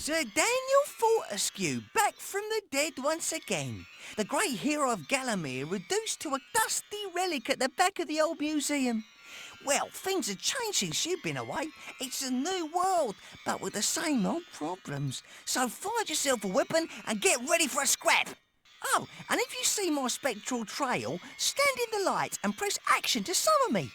Sir Daniel Fortescue, back from the dead once again. The great hero of Gallimere reduced to a dusty relic at the back of the old museum. Well, things have changed since you've been away. It's a new world, but with the same old problems. So find yourself a weapon and get ready for a scrap. Oh, and if you see my spectral trail, stand in the light and press action to summon me.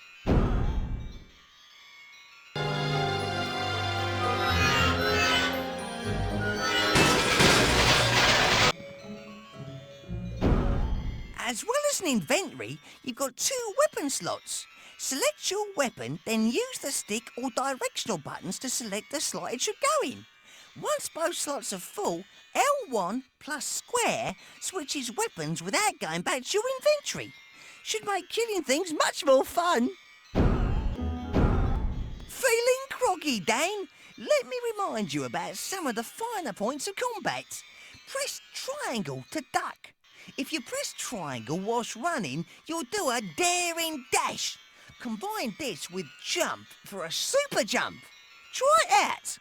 As well as an inventory, you've got 2 weapon slots. Select your weapon, then use the stick or directional buttons to select the slot it should go in. Once both slots are full, L1 plus square switches weapons without going back to your inventory. Should make killing things much more fun. Feeling groggy, Dan? Let me remind you about some of the finer points of combat. Press triangle to duck. If you press triangle whilst running, you'll do a daring dash. Combine this with jump for a super jump. Try it out.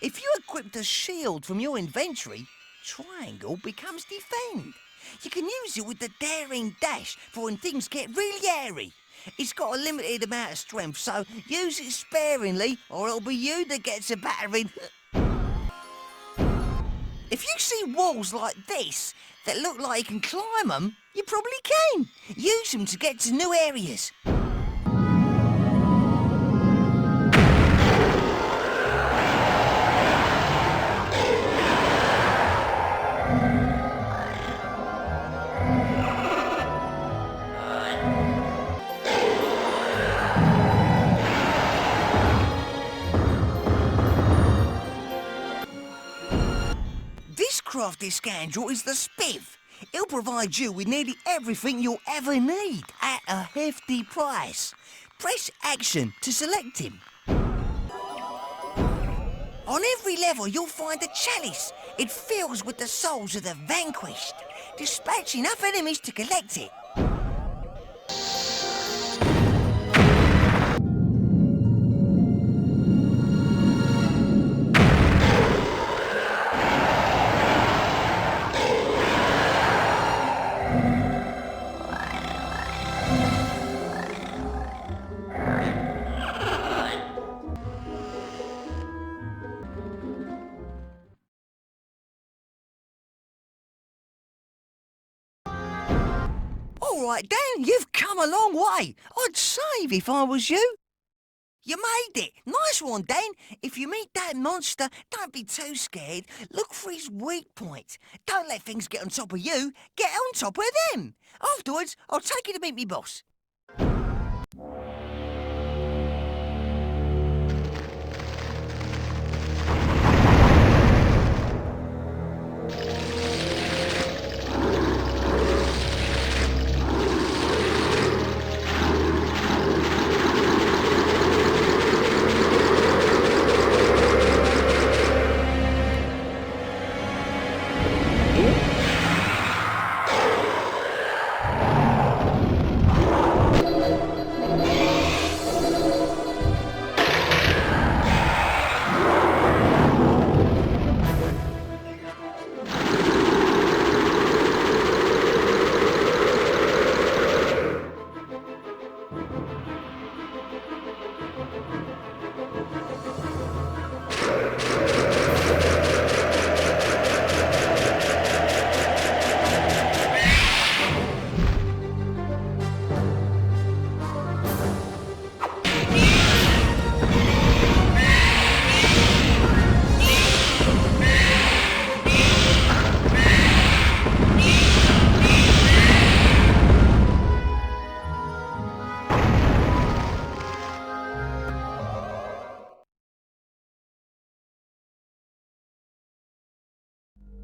If you equipped a shield from your inventory, triangle becomes defend. You can use it with the daring dash for when things get really hairy. It's got a limited amount of strength, so use it sparingly or it'll be you that gets a battering. If you see walls like this that look like you can climb them, you probably can. Use them to get to new areas. This crafty scoundrel is the Spiv. He'll provide you with nearly everything you'll ever need at a hefty price. Press action to select him. On every level you'll find a chalice. It fills with the souls of the vanquished. Dispatch enough enemies to collect it. All right, Dan, you've come a long way. I'd save if I was you. You made it. Nice one, Dan. If you meet that monster, don't be too scared. Look for his weak point. Don't let things get on top of you. Get on top of them. Afterwards, I'll take you to meet me boss.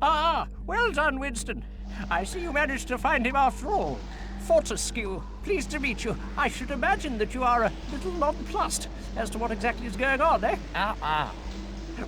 Ah, well done, Winston. I see you managed to find him after all. Fortescue, pleased to meet you. I should imagine that you are a little nonplussed as to what exactly is going on, eh?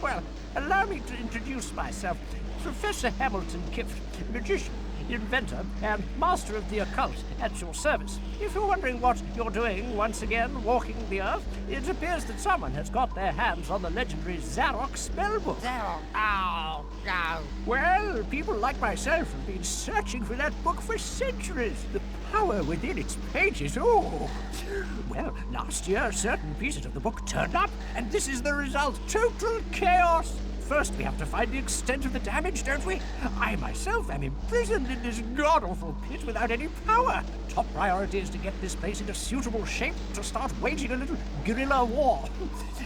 Well, allow me to introduce myself. Professor Hamilton Kift, magician, inventor, and master of the occult at your service. If you're wondering what you're doing once again walking the earth, it appears that someone has got their hands on the legendary Zarok spellbook. Zarok. Oh, no. Well, people like myself have been searching for that book for centuries. The power within its pages, oh. Well, last year certain pieces of the book turned up, and this is the result. Total chaos. First, we have to find the extent of the damage, don't we? I myself am imprisoned in this god-awful pit without any power. Top priority is to get this place into suitable shape to start waging a little guerrilla war.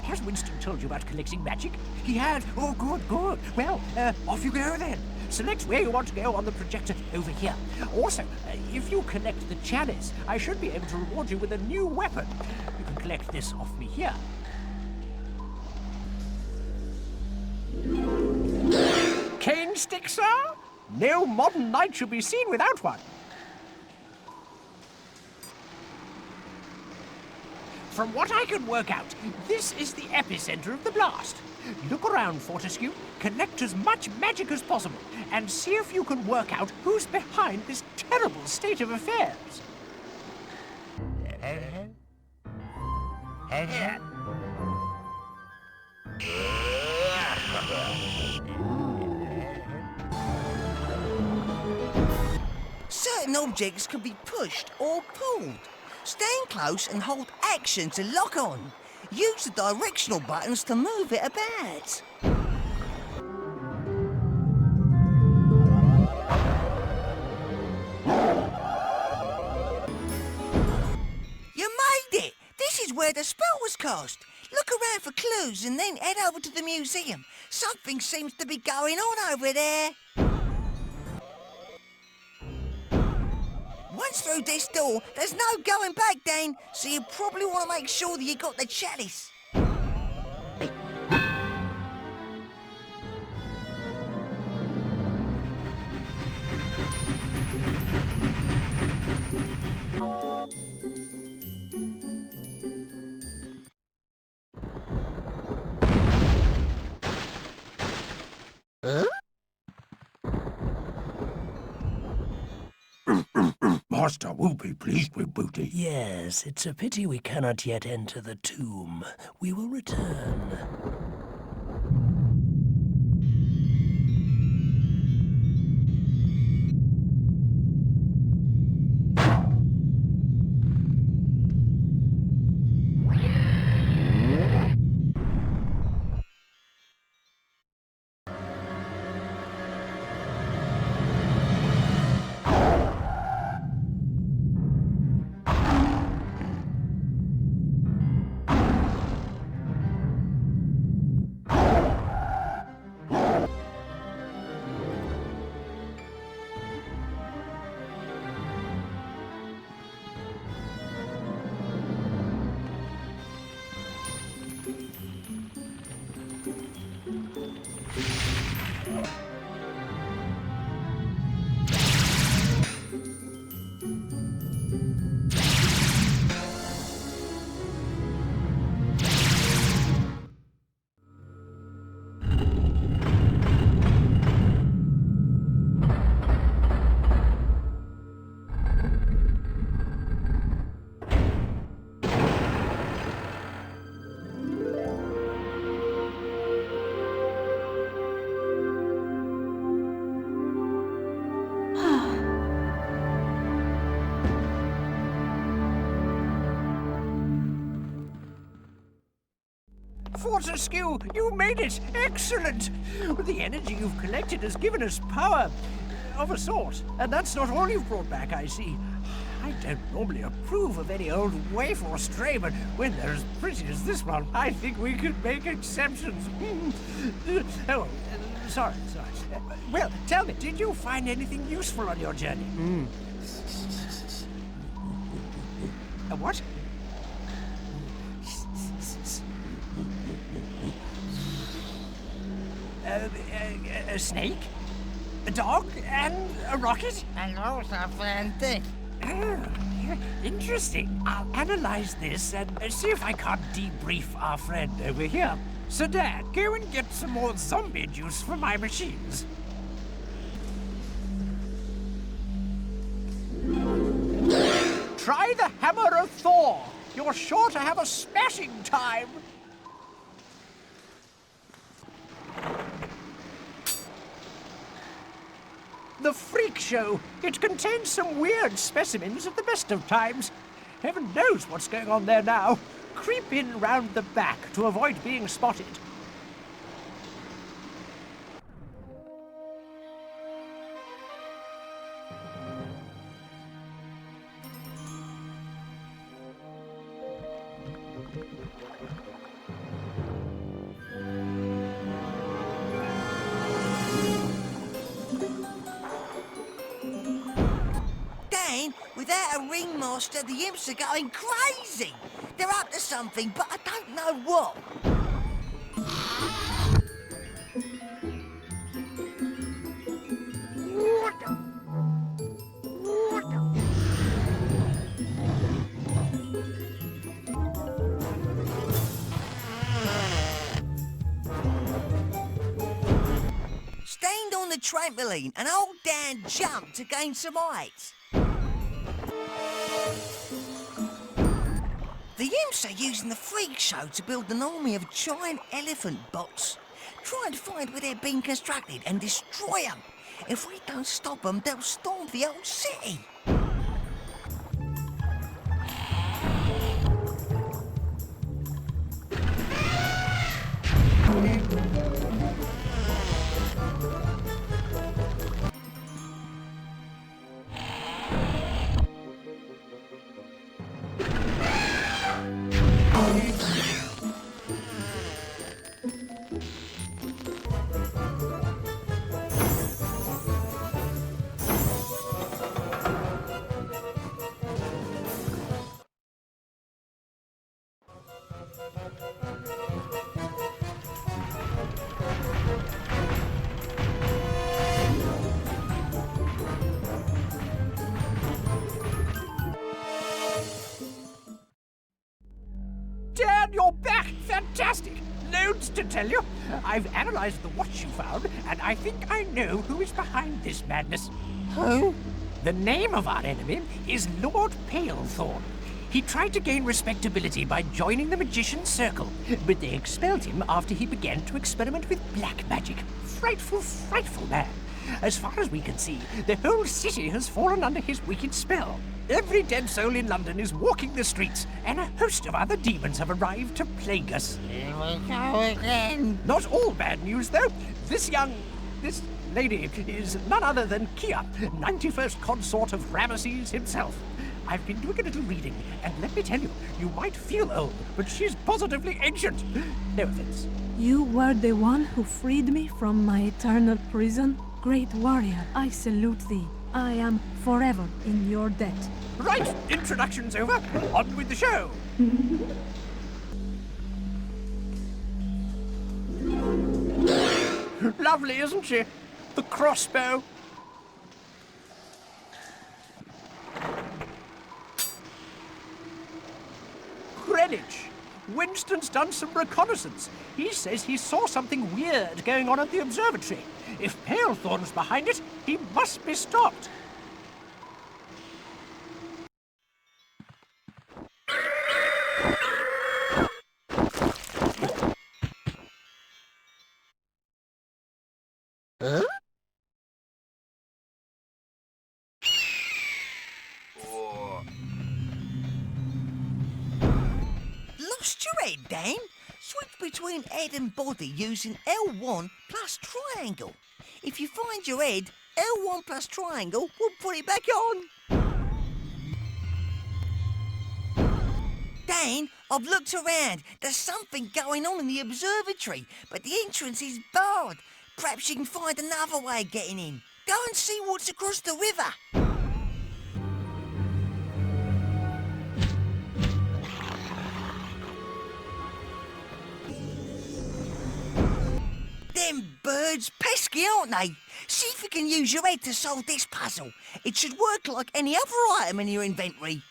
Has Winston told you about collecting magic? He had? Oh, good, good. Well, off you go then. Select where you want to go on the projector over here. Also, if you collect the chalice, I should be able to reward you with a new weapon. You can collect this off me here. Cane stick, sir? No modern knight should be seen without one. From what I can work out, this is the epicenter of the blast. Look around, Fortescue, collect as much magic as possible, and see if you can work out who's behind this terrible state of affairs. Certain objects can be pushed or pulled. Stand close and hold action to lock on. Use the directional buttons to move it about. You made it! This is where the spell was cast. Look around for clues and then head over to the museum. Something seems to be going on over there. Once through this door, there's no going back, Dane, so you probably want to make sure that you got the chalice. Master will be pleased with booty. Yes, it's a pity we cannot yet enter the tomb. We will return. Fortescue, you made it! Excellent! The energy you've collected has given us power of a sort. And that's not all you've brought back, I see. I don't normally approve of any old waif or stray, but when they're as pretty as this one, I think we could make exceptions. Sorry. Well, tell me, did you find anything useful on your journey? What? A snake? a dog, and a rocket. And also found this. Oh, interesting. I'll analyze this and see if I can't debrief our friend over here. So, Dad, go and get some more zombie juice for my machines. Try the Hammer of Thor. You're sure to have a smashing time. The Freak Show. It contains some weird specimens at the best of times. Heaven knows what's going on there now. Creep in round the back to avoid being spotted. Dan, without a ringmaster, the imps are going crazy. They're up to something, but I don't know what. Stand on the trampoline and old Dan jumped to gain some height. The imps are using the Freak Show to build an army of giant elephant bots. Try and find where they're being constructed and destroy them. If we don't stop them, they'll storm the old city. Dad, you're back! Fantastic! Loads to tell you. I've analyzed the watch you found, and I think I know who is behind this madness. Who? The name of our enemy is Lord Palethorn. He tried to gain respectability by joining the Magician's Circle, but they expelled him after he began to experiment with black magic. Frightful, frightful man. As far as we can see, the whole city has fallen under his wicked spell. Every dead soul in London is walking the streets, and a host of other demons have arrived to plague us. Here we go again. Not all bad news, though. This lady is none other than Kia, 91st consort of Ramesses himself. I've been doing a little reading, and let me tell you, you might feel old, but she's positively ancient. No offense. You were the one who freed me from my eternal prison? Great warrior, I salute thee. I am forever in your debt. Right, introduction's over. On with the show. Lovely, isn't she? The crossbow. Greenwich. Winston's done some reconnaissance. He says he saw something weird going on at the observatory. If Palethorn's behind it, he must be stopped. Huh? Lost your head, Dan? Switch between head and body using L1 plus triangle. If you find your head, L1 plus triangle will put it back on. Dan, I've looked around. There's something going on in the observatory, but the entrance is barred. Perhaps you can find another way of getting in. Go and see what's across the river. Them birds, pesky, aren't they? See if you can use your head to solve this puzzle. It should work like any other item in your inventory.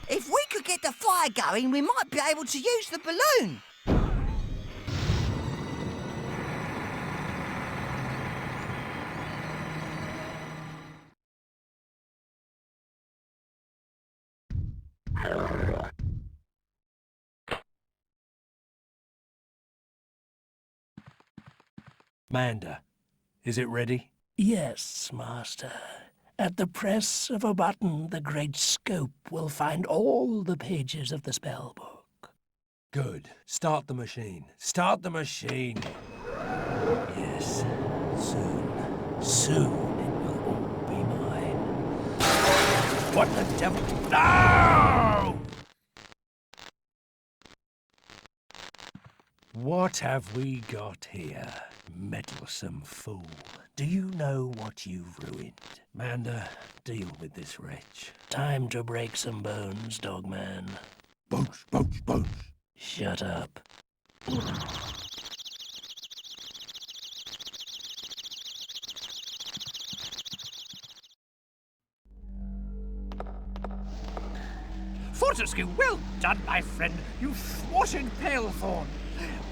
If we could get the fire going, we might be able to use the balloon. Manda, is it ready? Yes, Master. At the press of a button, the great scope will find all the pages of the spellbook. Good. Start the machine. Start the machine. Yes. Soon it will all be mine. What the devil? No! What have we got here? Meddlesome fool. Do you know what you've ruined? Manda, deal with this wretch. Time to break some bones, Dogman. Bones, bones, bones. Shut up. Fortescue, well done, my friend. You thwarted Palethorn.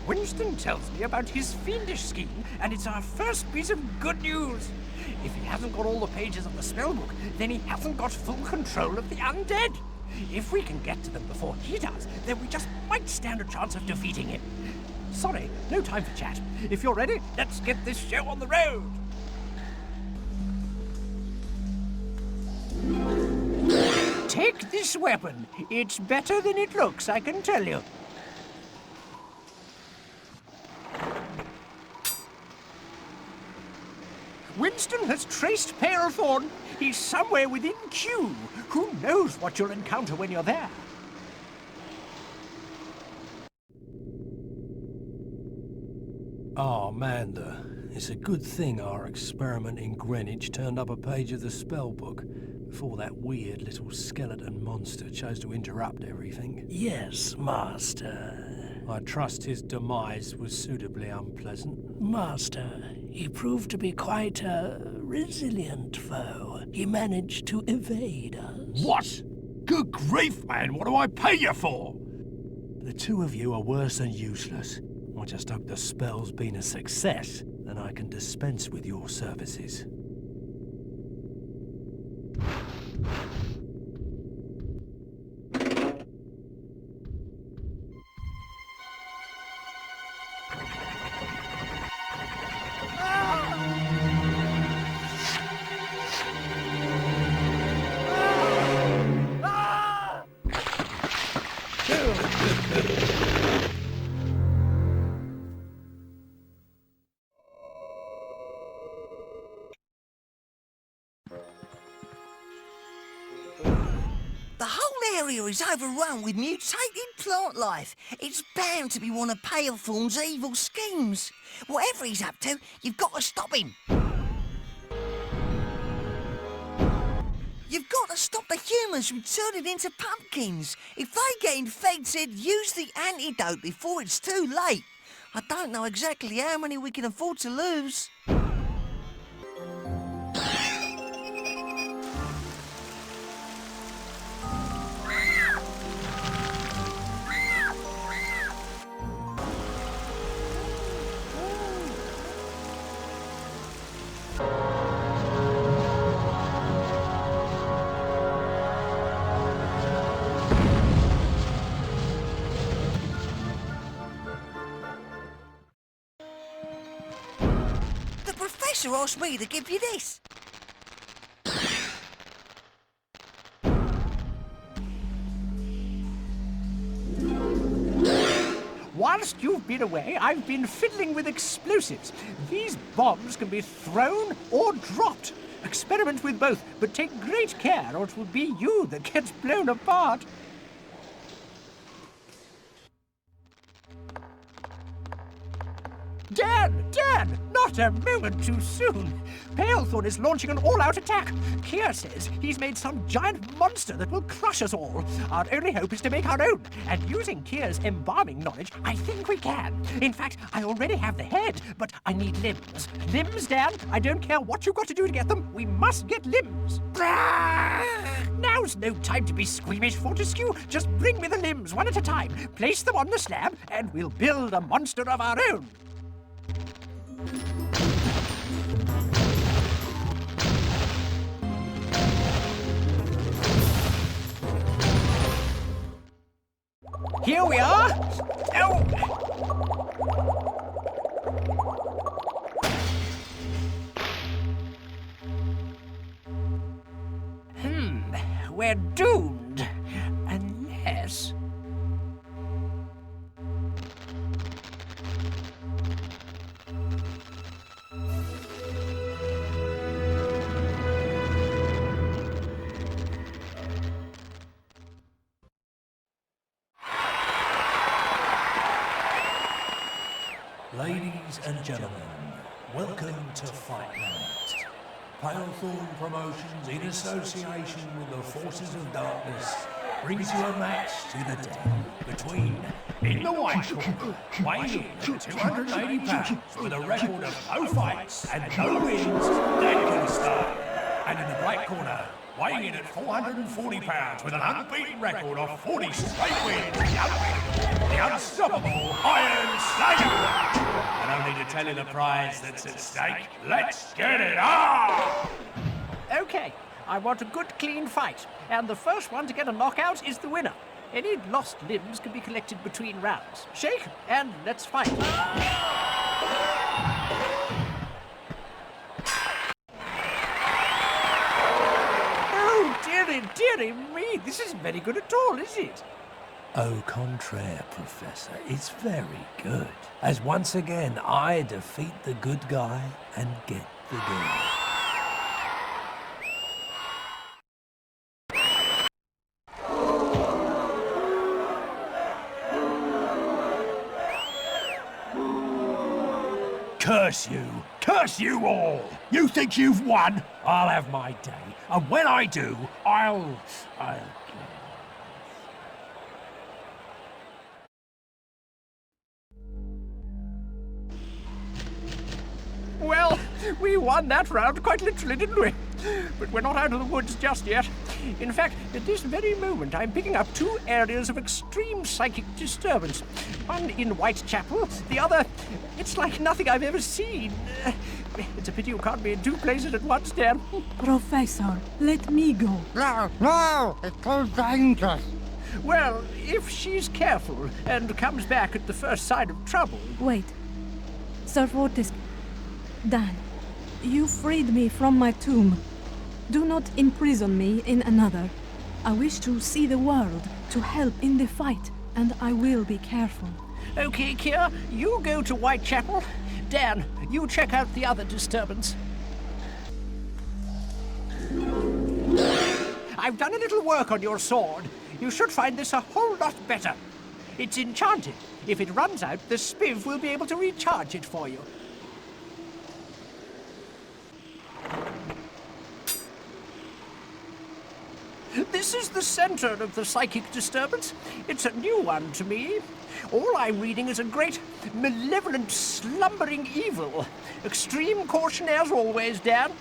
Winston tells me about his fiendish scheme, and it's our first piece of good news. If he hasn't got all the pages of the spellbook, then he hasn't got full control of the undead. If we can get to them before he does, then we just might stand a chance of defeating him. Sorry, no time for chat. If you're ready, let's get this show on the road. Take this weapon. It's better than it looks, I can tell you. Winston has traced Palethorn. He's somewhere within Q. Who knows what you'll encounter when you're there? Oh, Manda, it's a good thing our experiment in Greenwich turned up a page of the spellbook before that weird little skeleton monster chose to interrupt everything. Yes, Master. I trust his demise was suitably unpleasant. Master, he proved to be quite a resilient foe. He managed to evade us. What? Good grief, man, what do I pay you for? The two of you are worse than useless. I just hope the spell's been a success, and I can dispense with your services. The whole area is overrun with mutated plant life. It's bound to be one of Palethorn's evil schemes. Whatever he's up to, you've got to stop him. You've got to stop the humans from turning into pumpkins. If they get infected, use the antidote before it's too late. I don't know exactly how many we can afford to lose. The professor asked me to give you this. Whilst you've been away, I've been fiddling with explosives. These bombs can be thrown or dropped. Experiment with both, but take great care or it will be you that gets blown apart. Dan! Not a moment too soon. Palethorn is launching an all-out attack. Kier says he's made some giant monster that will crush us all. Our only hope is to make our own, and using Kier's embalming knowledge, I think we can. In fact, I already have the head, but I need limbs. Limbs, Dan? I don't care what you've got to do to get them. We must get limbs. Now's no time to be squeamish, Fortescue. Just bring me the limbs one at a time. Place them on the slab, and we'll build a monster of our own. Here we are. Oh. We're doomed. Unless... Ladies and gentlemen, welcome to Fight Night. Palethorn Promotions, in association with the Forces of Darkness, brings you a match to the death between, in the white corner, weighing in at 280 pounds with a record of no fights and no wins, Dan Kingstar. And in the black corner, weighing in at 440 pounds with an unbeaten record of 40 straight wins, the unstoppable Iron Slayer. And only to tell you the prize that's at stake, let's get it on! Okay, I want a good, clean fight, and the first one to get a knockout is the winner. Any lost limbs can be collected between rounds. Shake, and let's fight. Oh, dearie me, this isn't very good at all, is it? Au contraire, Professor, it's very good. As once again, I defeat the good guy and get the girl. Curse you! Curse you all! You think you've won? I'll have my day, and when I do, I'll... Well, we won that round quite literally, didn't we? But we're not out of the woods just yet. In fact, at this very moment, I'm picking up two areas of extreme psychic disturbance. One in Whitechapel, the other, it's like nothing I've ever seen. It's a pity you can't be in two places at once, Dan. Professor, let me go. No, it's too dangerous. Well, if she's careful and comes back at the first sign of trouble... Wait. Sir Fortescue. Dan, you freed me from my tomb. Do not imprison me in another. I wish to see the world, to help in the fight, and I will be careful. Okay, Kier, you go to Whitechapel. Dan, you check out the other disturbance. I've done a little work on your sword. You should find this a whole lot better. It's enchanted. If it runs out, the spiv will be able to recharge it for you. This is the center of the psychic disturbance. It's a new one to me. All I'm reading is a great, malevolent, slumbering evil. Extreme caution as always, Dan.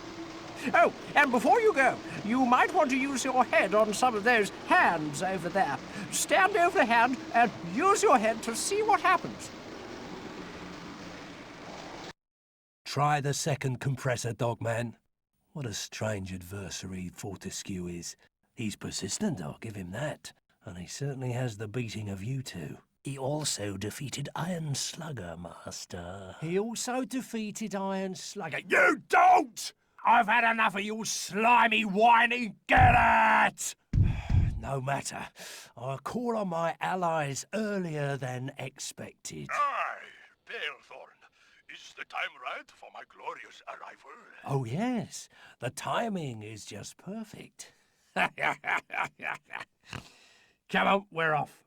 Oh, and before you go, you might want to use your head on some of those hands over there. Stand over the hand and use your head to see what happens. Try the second compressor, Dogman. What a strange adversary Fortescue is. He's persistent, I'll give him that. And he certainly has the beating of you two. He also defeated Iron Slugger, Master. He also defeated Iron Slugger. You don't! I've had enough of your slimy, whiny get-at! No matter. I'll call on my allies earlier than expected. Aye, Palethorn. Is the time right for my glorious arrival? Oh, yes. The timing is just perfect. Come on, we're off.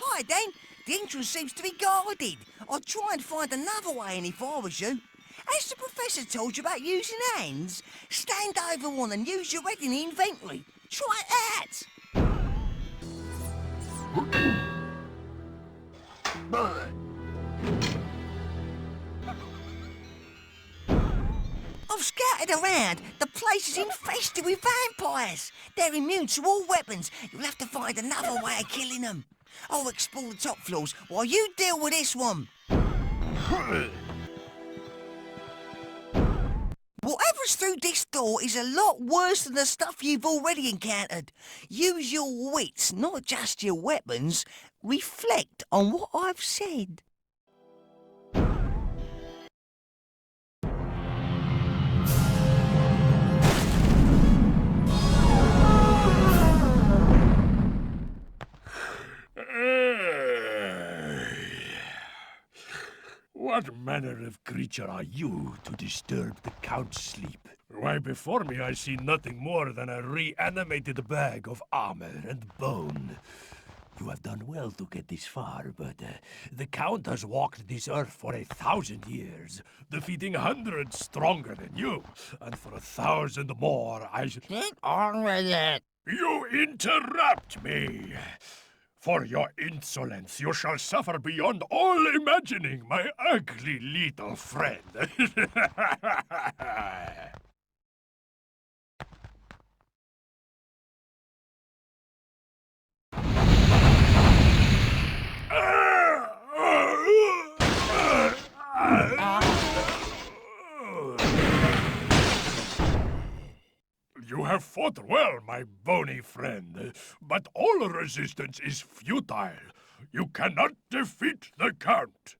Hi, Dan. The entrance seems to be guarded. I'd try and find another way in if I was you. Has the professor told you about using hands? Stand over one and use your head in the inventory. Try that. I've scouted around. The place is infested with vampires. They're immune to all weapons. You'll have to find another way of killing them. I'll explore the top floors while you deal with this one. Whatever's through this door is a lot worse than the stuff you've already encountered. Use your wits, not just your weapons. Reflect on what I've said. What manner of creature are you to disturb the Count's sleep? Why, before me I see nothing more than a reanimated bag of armor and bone. You have done well to get this far, but the Count has walked this earth for 1,000 years, defeating hundreds stronger than you, and for 1,000 more I shall... Get on with it. You interrupt me! For your insolence, you shall suffer beyond all imagining, my ugly little friend. You have fought well, my bony friend, but all resistance is futile. You cannot defeat the Count.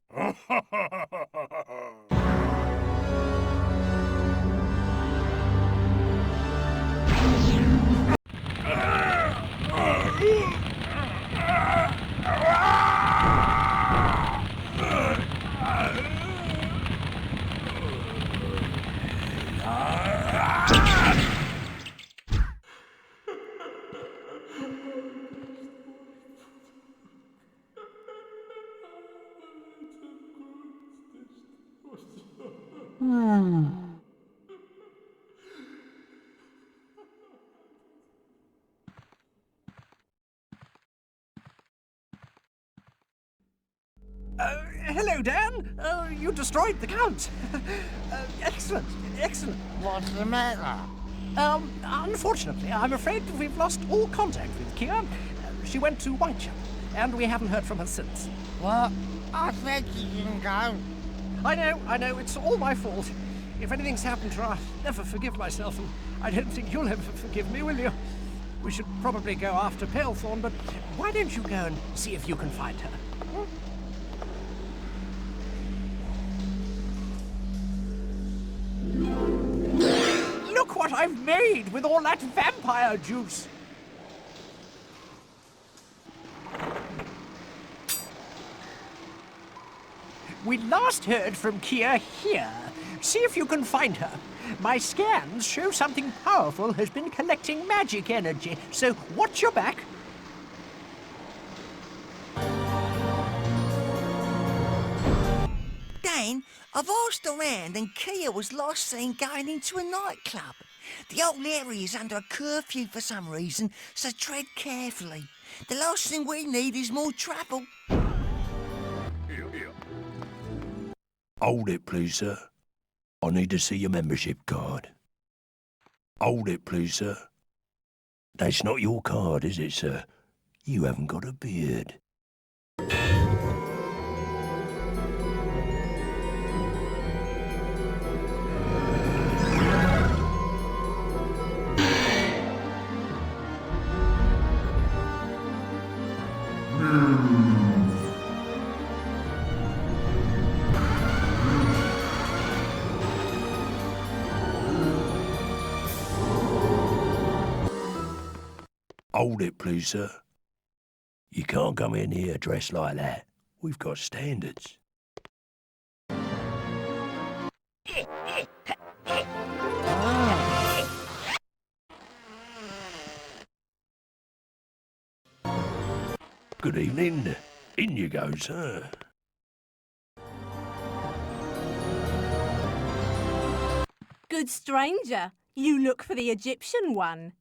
Hello, Dan. You destroyed the Count. Excellent, excellent. What's the matter? Unfortunately, I'm afraid we've lost all contact with Kia. She went to Whitechapel, and we haven't heard from her since. What? I said you didn't go. I know, it's all my fault. If anything's happened to her, I'll never forgive myself, and I don't think you'll ever forgive me, will you? We should probably go after Palethorn, but why don't you go and see if you can find her? Look what I've made with all that vampire juice! We last heard from Kia here. See if you can find her. My scans show something powerful has been collecting magic energy, so watch your back. Dan, I've asked around and Kia was last seen going into a nightclub. The whole area is under a curfew for some reason, so tread carefully. The last thing we need is more trouble. Hold it, please, sir. I need to see your membership card. Hold it, please, sir. That's not your card, is it, sir? You haven't got a beard. Hold it, please, sir. You can't come in here dressed like that. We've got standards. Good evening. In you go, sir. Good stranger, you look for the Egyptian one.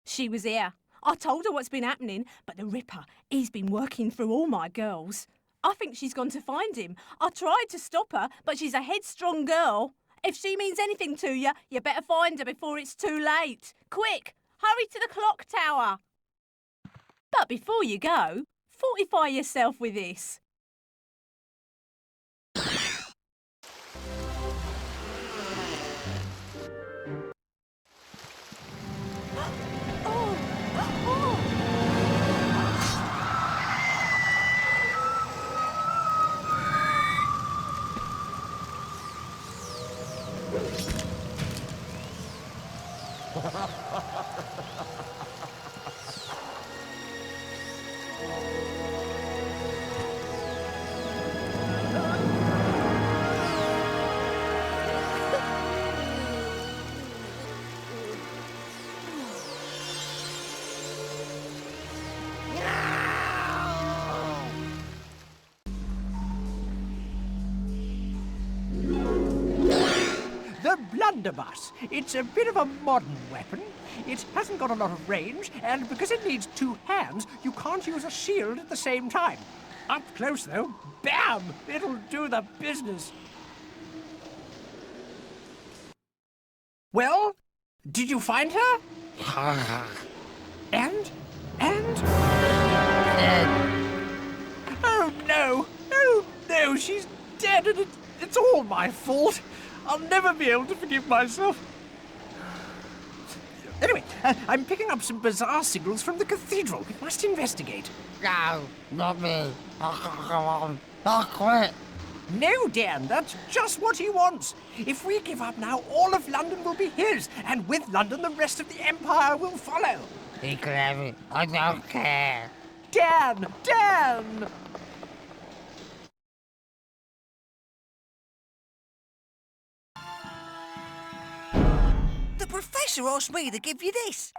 She was here. I told her what's been happening, but the Ripper, he's been working through all my girls. I think she's gone to find him. I tried to stop her, but she's a headstrong girl. If she means anything to you, you better find her before it's too late. Quick, hurry to the clock tower. But before you go, fortify yourself with this. The blunderbuss. It's a bit of a modern weapon. It hasn't got a lot of range, and because it needs two hands, you can't use a shield at the same time. Up close, though, bam! It'll do the business. Well, did you find her? And? Oh, no! Oh, no, she's dead, and it's all my fault. I'll never be able to forgive myself. Anyway, I'm picking up some bizarre signals from the cathedral. We must investigate. No, not me. Come on. I'll quit. No, Dan, that's just what he wants. If we give up now, all of London will be his, and with London, the rest of the Empire will follow. He can have it. I don't care. Dan! Dan! The professor asked me to give you this.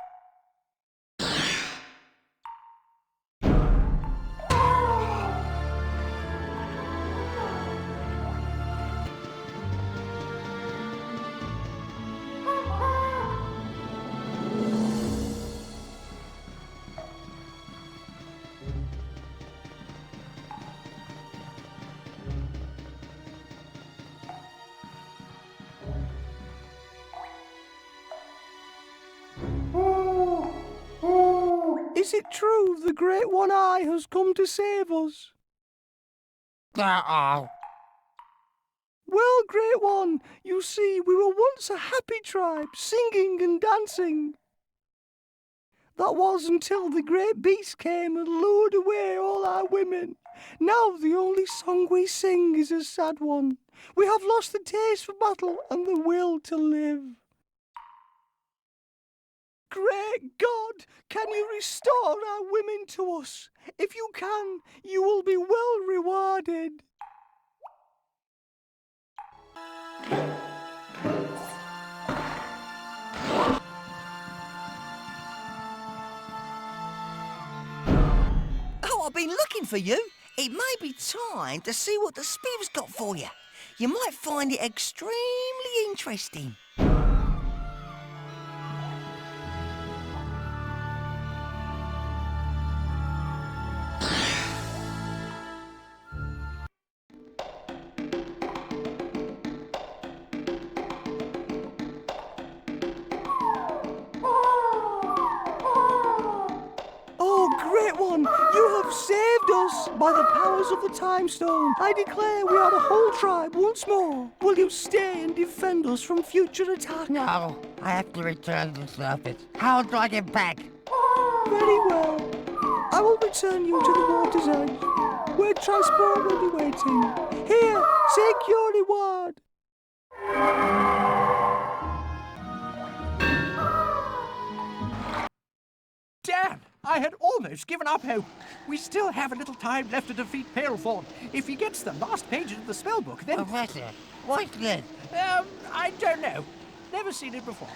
Is it true the Great One-Eye has come to save us? Uh-oh. Well, Great One, you see, we were once a happy tribe, singing and dancing. That was until the Great Beast came and lured away all our women. Now the only song we sing is a sad one. We have lost the taste for battle and the will to live. Great God, can you restore our women to us? If you can, you will be well rewarded. Oh, I've been looking for you. It may be time to see what the spirit's got for you. You might find it extremely interesting. Great One, you have saved us by the powers of the Time Stone. I declare we are the whole tribe once more. Will you stay and defend us from future attack? No, I have to return to the surface. How do I get back? Very well. I will return you to the water's edge, where transport will be waiting. Here, take your reward. Dan, I had almost given up hope. We still have a little time left to defeat Palethorn. If he gets the last pages of the spellbook, then... Professor, what's this? I don't know. Never seen it before.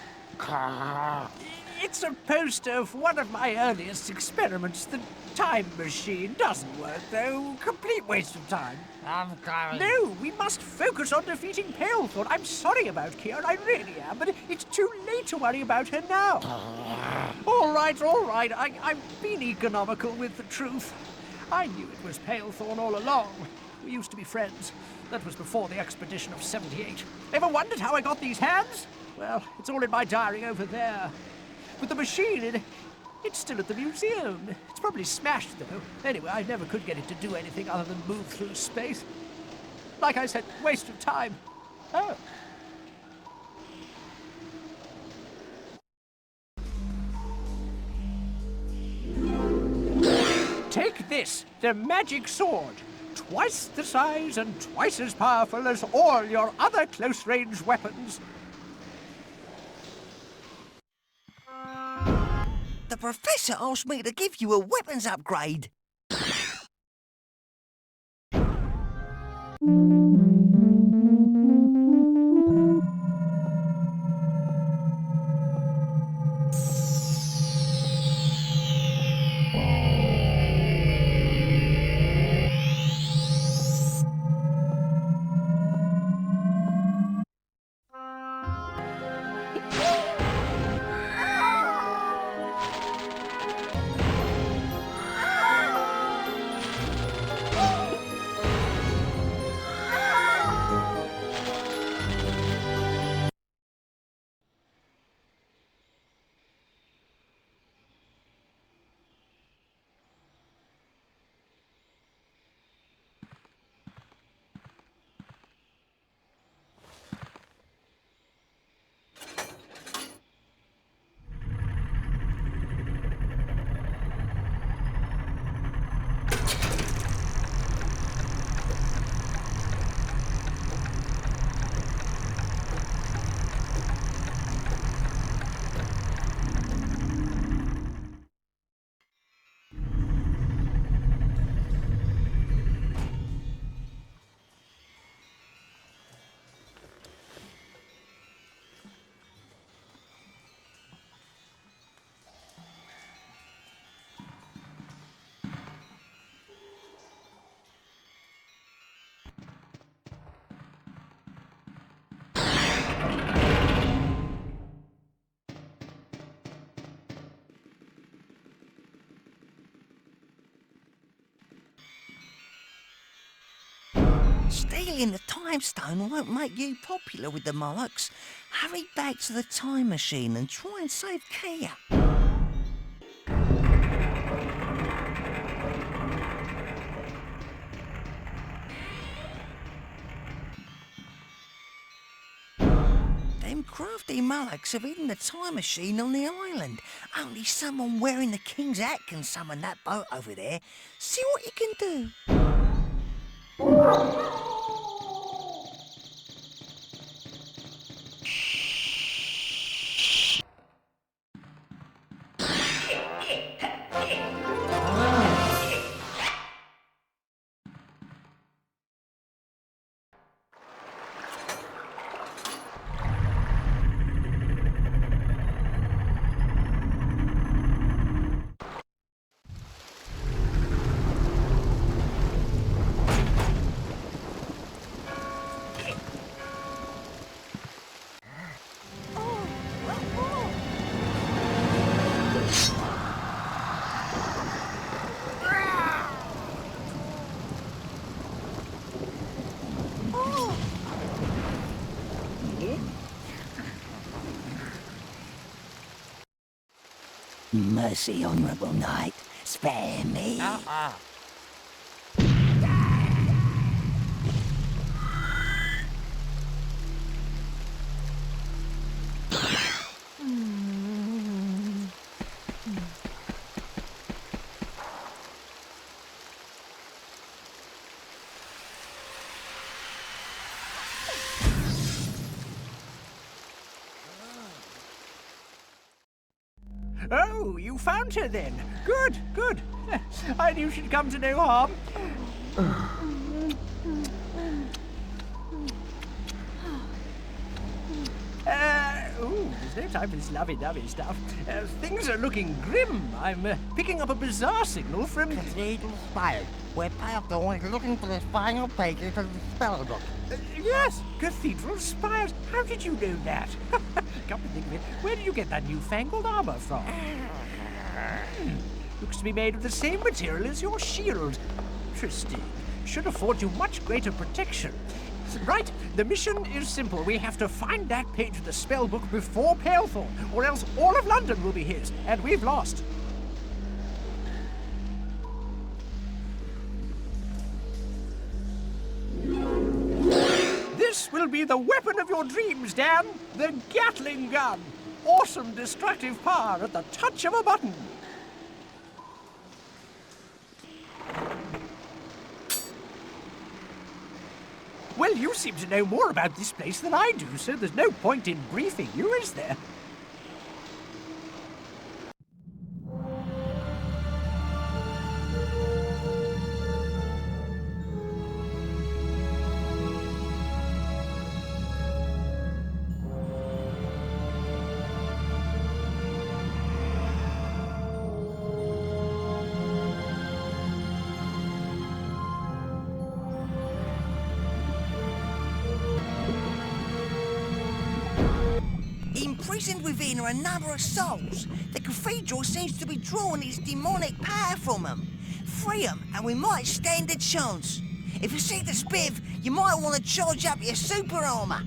It's a poster of one of my earliest experiments. The time machine doesn't work, though. Complete waste of time. I'm coming. No, we must focus on defeating Palethorn. I'm sorry about Kier, I really am, but it's too late to worry about her now. All right. I've been economical with the truth. I knew it was Palethorn all along. We used to be friends. That was before the expedition of 78. Ever wondered how I got these hands? Well, it's all in my diary over there. But the machine, it's still at the museum. It's probably smashed, though. Anyway, I never could get it to do anything other than move through space. Like I said, waste of time. Oh. Take this, the magic sword. Twice the size and twice as powerful as all your other close-range weapons. The professor asked me to give you a weapons upgrade. Stealing the time stone won't make you popular with the Molochs. Hurry back to the time machine and try and save Kia. Them crafty Molochs have hidden the time machine on the island. Only someone wearing the king's hat can summon that boat over there. See what you can do. Mercy, honourable knight. Spare me. Oh, you found her then. Good, good. I knew she'd come to no harm. There's no time for this lovey-dovey stuff. Things are looking grim. I'm picking up a bizarre signal from... Cathedral Spires, where Pastor is looking for the final pages of the spell book. Yes, Cathedral Spires. How did you know that? Come to think of it, where did you get that newfangled armor from? Looks to be made of the same material as your shield. Interesting. Should afford you much greater protection. Right, the mission is simple. We have to find that page of the spell book before Palethorn, or else all of London will be his, and we've lost. This will be the weapon of your dreams, Dan. The Gatling gun. Awesome destructive power at the touch of a button. Well, you seem to know more about this place than I do, so there's no point in briefing you, is there? Imprisoned within are a number of souls. The cathedral seems to be drawing its demonic power from them. Free them, and we might stand a chance. If you see the spiv, you might want to charge up your super armor.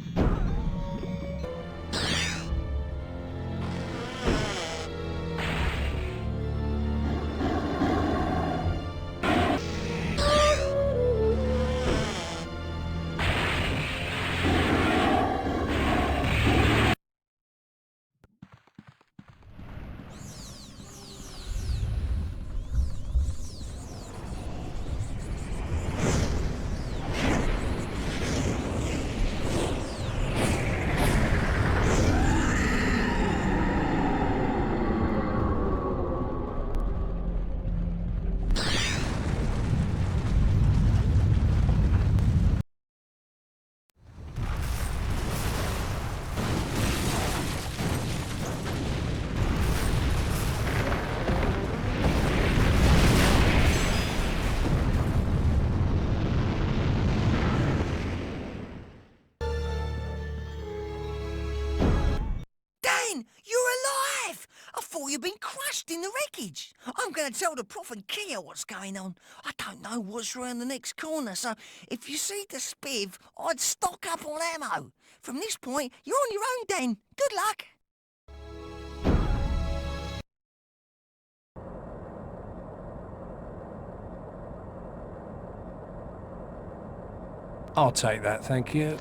You've been crushed in the wreckage. I'm going to tell the Prof and Kia what's going on. I don't know what's around the next corner, so if you see the spiv, I'd stock up on ammo. From this point, you're on your own, Dan. Good luck. I'll take that, thank you.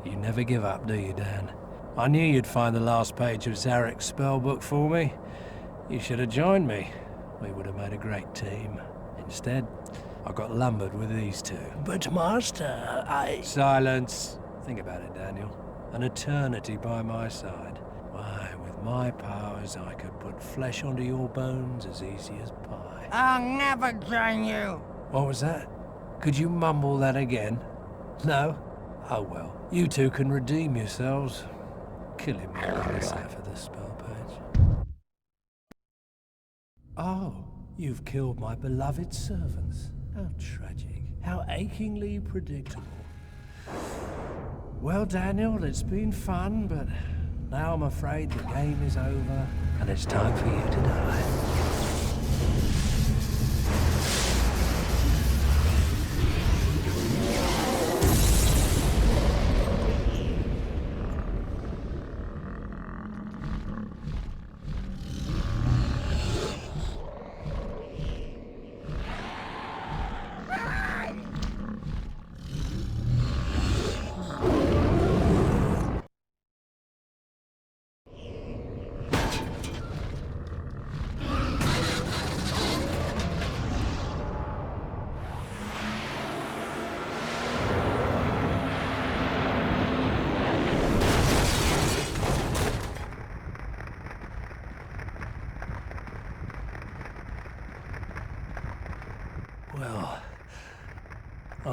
You never give up, do you, Dan? I knew you'd find the last page of Zarek's spellbook for me. You should have joined me. We would have made a great team. Instead, I got lumbered with these two. But, Master, Silence! Think about it, Daniel. An eternity by my side. Why, with my powers, I could put flesh onto your bones as easy as pie. I'll never join you. What was that? Could you mumble that again? No? Oh well. You two can redeem yourselves. Killing me on this half of the spell page. Oh, you've killed my beloved servants. How tragic. How achingly predictable. Well, Daniel, it's been fun, but now I'm afraid the game is over, and it's time for you to die.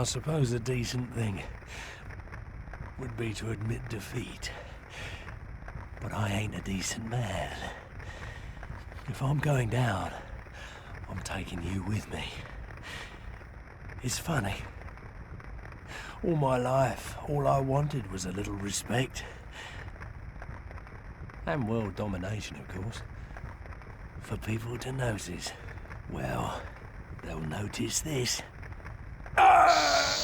I suppose a decent thing would be to admit defeat. But I ain't a decent man. If I'm going down, I'm taking you with me. It's funny. All my life, all I wanted was a little respect. And world domination, of course. For people to notice. Well, they'll notice this. Ah!